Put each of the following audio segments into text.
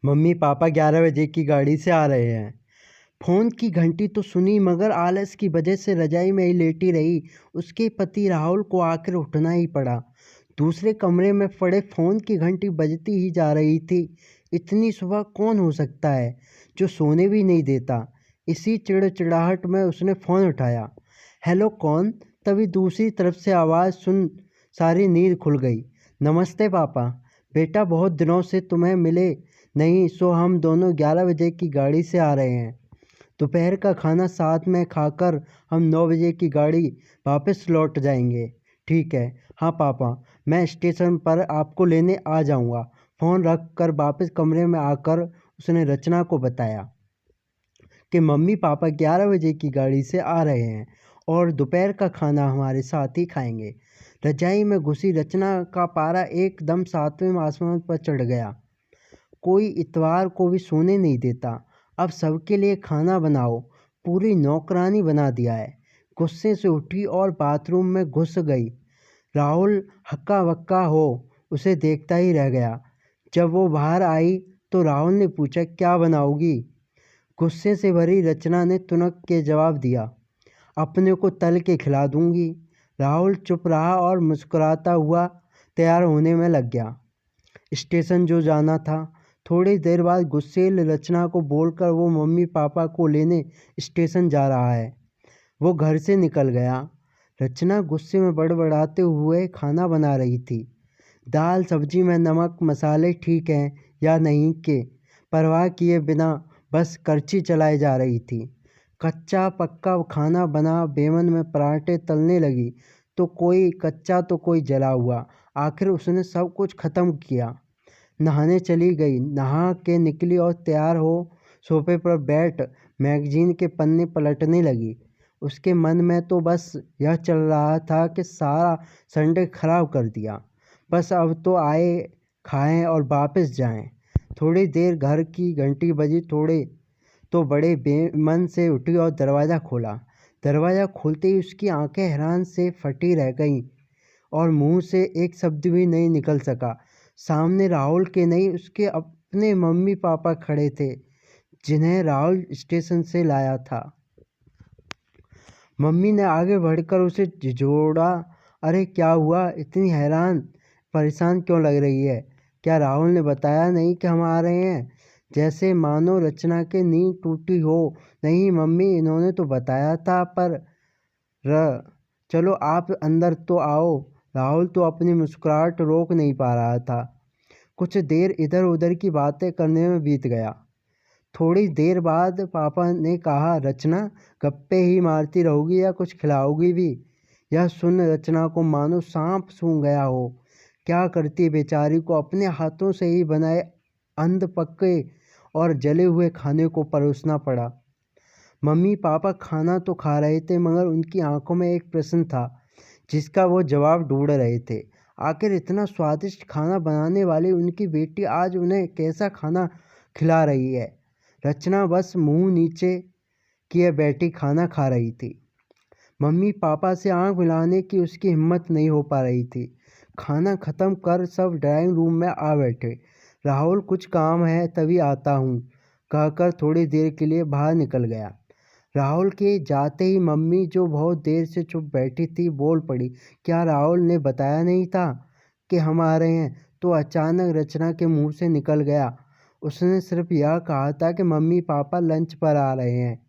Mummy papa 11 बजे की गाड़ी से आ रहे हैं। फ़ोन की घंटी तो सुनी मगर आलस की वजह से रजाई में ही लेटी रही। उसके पति राहुल को आखिर उठना ही पड़ा। दूसरे कमरे में पड़े फ़ोन की घंटी बजती ही जा रही थी। इतनी सुबह कौन हो सकता है जो सोने भी नहीं देता। इसी चिड़चिड़ाहट में उसने फ़ोन उठाया। हेलो कौन? तभी दूसरी तरफ से आवाज़ सुन सारी नींद खुल गई। नमस्ते पापा। बेटा बहुत दिनों से तुम्हें मिले नहीं, सो हम दोनों 11 बजे की गाड़ी से आ रहे हैं। दोपहर का खाना साथ में खाकर हम 9 बजे की गाड़ी वापस लौट जाएंगे। ठीक है। हाँ पापा, मैं स्टेशन पर आपको लेने आ जाऊंगा। फ़ोन रख कर वापस कमरे में आकर उसने रचना को बताया कि मम्मी पापा 11 बजे की गाड़ी से आ रहे हैं और दोपहर का खाना हमारे साथ ही खाएंगे। रजाई में घुसी रचना का पारा एकदम 7वें आसमान पर चढ़ गया। कोई इतवार को भी सोने नहीं देता। अब सबके लिए खाना बनाओ, पूरी नौकरानी बना दिया है। गुस्से से उठी और बाथरूम में घुस गई। राहुल हक्का बक्का हो उसे देखता ही रह गया। जब वो बाहर आई तो राहुल ने पूछा, क्या बनाओगी? गुस्से से भरी रचना ने तुनक के जवाब दिया, अपने को तल के खिला दूंगी। राहुल चुप रहा और मुस्कुराता हुआ तैयार होने में लग गया। स्टेशन जो जाना था। थोड़ी देर बाद गुस्सेल रचना को बोलकर वो मम्मी पापा को लेने स्टेशन जा रहा है। वो घर से निकल गया। रचना गुस्से में बड़बड़ाते हुए खाना बना रही थी। दाल सब्जी में नमक मसाले ठीक हैं या नहीं के परवाह किए बिना बस करची चलाई जा रही थी। कच्चा पक्का खाना बना बेमन में पराठे तलने लगी, तो कोई कच्चा तो कोई जला हुआ। आखिर उसने सब कुछ ख़त्म किया। नहाने चली गई, नहा के निकली और तैयार हो सोफे पर बैठ मैगजीन के पन्ने पलटने लगी। उसके मन में तो बस यह चल रहा था कि सारा संडे खराब कर दिया। बस अब तो आए खाएं और वापस जाएं। थोड़ी देर घर की घंटी बजी, थोड़े तो बड़े बेमन से उठी और दरवाज़ा खोला। दरवाज़ा खोलते ही उसकी आंखें हैरान से फटी रह गईं और मुंह से एक शब्द भी नहीं निकल सका। सामने राहुल के नहीं, उसके अपने मम्मी पापा खड़े थे, जिन्हें राहुल स्टेशन से लाया था। मम्मी ने आगे बढ़कर उसे झिझोड़ा, अरे क्या हुआ? इतनी हैरान परेशान क्यों लग रही है? क्या राहुल ने बताया नहीं कि हम आ रहे हैं? जैसे मानो रचना के नींद टूटी हो। नहीं मम्मी, इन्होंने तो बताया था, पर चलो आप अंदर तो आओ। राहुल तो अपनी मुस्कुराहट रोक नहीं पा रहा था। कुछ देर इधर उधर की बातें करने में बीत गया। थोड़ी देर बाद पापा ने कहा, रचना गप्पे ही मारती रहोगी या कुछ खिलाओगी भी? यह सुन रचना को मानो सांप सूंघ गया हो। क्या करती बेचारी को अपने हाथों से ही बनाए अंध पक्के और जले हुए खाने को परोसना पड़ा। मम्मी पापा खाना तो खा रहे थे मगर उनकी आंखों में एक प्रश्न था जिसका वो जवाब ढूंढ रहे थे। आखिर इतना स्वादिष्ट खाना बनाने वाली उनकी बेटी आज उन्हें कैसा खाना खिला रही है? रचना बस मुंह नीचे किए बैठी खाना खा रही थी। मम्मी पापा से आंख मिलाने की उसकी हिम्मत नहीं हो पा रही थी। खाना ख़त्म कर सब ड्राइंग रूम में आ बैठे। राहुल कुछ काम है तभी आता हूँ कहकर थोड़ी देर के लिए बाहर निकल गया। राहुल के जाते ही मम्मी, जो बहुत देर से चुप बैठी थी, बोल पड़ी, क्या राहुल ने बताया नहीं था कि हम आ रहे हैं? तो अचानक रचना के मुंह से निकल गया, उसने सिर्फ यह कहा था कि मम्मी पापा लंच पर आ रहे हैं।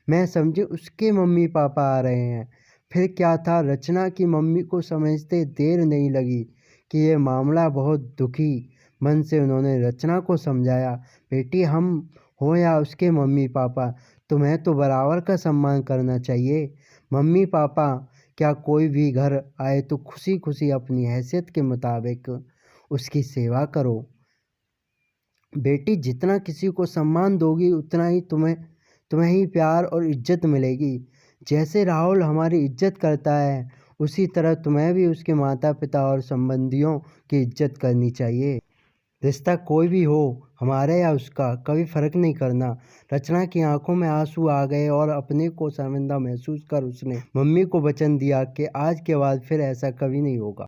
मैं समझी उसके मम्मी पापा आ रहे हैं। फिर क्या था? रचना की मम्मी को समझते देर नहीं लगी कि यह मामला बहुत दुखी मन से उन्होंने रचना को समझाया, बेटी हम हो या उसके मम्मी पापा, तुम्हें तो बराबर का सम्मान करना चाहिए। मम्मी पापा क्या कोई भी घर आए तो खुशी खुशी अपनी हैसियत के मुताबिक उसकी सेवा करो। बेटी जितना किसी को सम्मान दोगी उतना ही तुम्हें ही प्यार और इज्जत मिलेगी। जैसे राहुल हमारी इज्जत करता है उसी तरह तुम्हें भी उसके माता पिता और संबंधियों की इज्जत करनी चाहिए। रिश्ता कोई भी हो, हमारे या उसका, कभी फ़र्क नहीं करना। रचना की आंखों में आंसू आ गए और अपने को शर्मिंदा महसूस कर उसने मम्मी को वचन दिया कि आज के बाद फिर ऐसा कभी नहीं होगा।